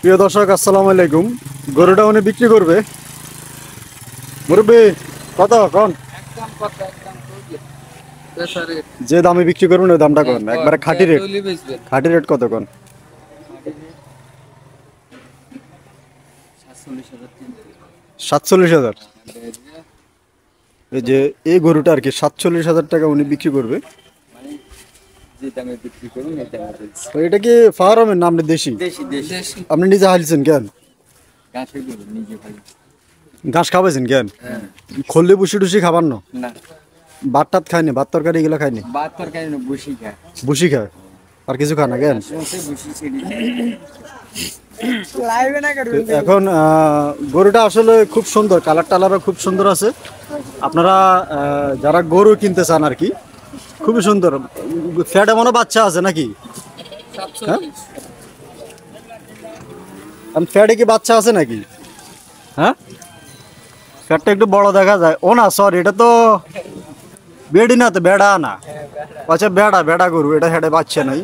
প্রিয় দর্শক আসসালামু আলাইকুম। গরুটা উনি বিক্রি করবে। মুরব্বী কত কোন? যে দামে বিক্রি করবেন ওই দামটা কোন, একবারে খাঁটি রেট। খাঁটি রেট কত কোন? 47,000। এই যে এই গরুটা আর কি 47,000 টাকা উনি বিক্রি করবে। তো এটা কি ফার্মের নাম দেশি? আপনি নিজে হাইলছেন কেন? ঘাস খাওয়াইছেন কেন? খোললে বুসি টুসি খাবার না? ভাত টাত খায়নি? ভাত তরকারি এগুলো খায়নি? বুসি খায় আর কিছু খায় না কেন? এখন গরুটা আসলে খুব সুন্দর, কালার টালারও খুব সুন্দর আছে। আপনারা যারা গরু কিনতে চান আর কি, খুবই সুন্দর। ফ্যাট এমনও বাচ্চা আছে নাকি? হ্যাঁ, ফ্যাটে কি বাচ্চা আছে নাকি? হ্যাঁ, ফ্যাটটা একটু বড় দেখা যায়। ও না, সরি, এটা তো বেডি না, তো বেড়া না। আচ্ছা, বেড়া বেড়া গরু, এটা হেঁটে বাচ্চা নাই।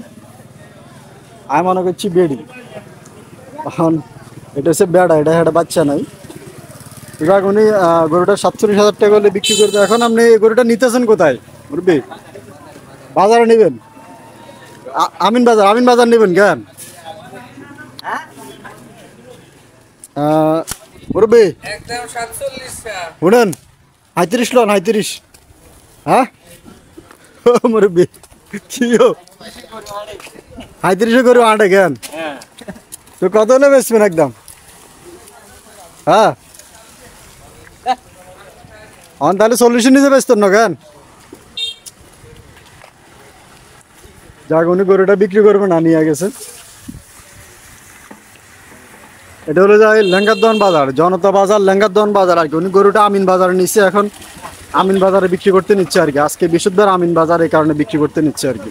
আমি মনে করছি বেডি। এখন এটা হচ্ছে বেড়া, এটা হেঁটে বাচ্চা নাই। যাক, উনি গরুটা 47,000 টাকা হলে বিক্রি করবে। এখন আপনি এই গরুটা নিতেছেন কোথায় মুরব্বী? বাজারে নেবেন? আমিন বাজার। আমিন বাজার নেবেন কেন মুরব্বী? শুনেন, 35 লন, 35। হ্যাঁ মুরব্বী, কি 35 গরু আটে কেন? তো কত হলে বেচবেন একদম? হ্যাঁ, তাহলে 40 নিচে বেচতেন না কেন? যাক, উনি গরুটা বিক্রি করবে না, নিয়ে গেছে। এটা হলো যায় লেঙ্গারদন বাজার, জনতা বাজার, লেঙ্গারদন বাজার আর কি। উনি গরুটা আমিন বাজারে নিচ্ছে। এখন আমিন বাজারে বিক্রি করতে নিচ্ছে আর কি। আজকে বৃহস্পতিবার আমিন বাজার, এই কারণে বিক্রি করতে নিচ্ছে আর কি।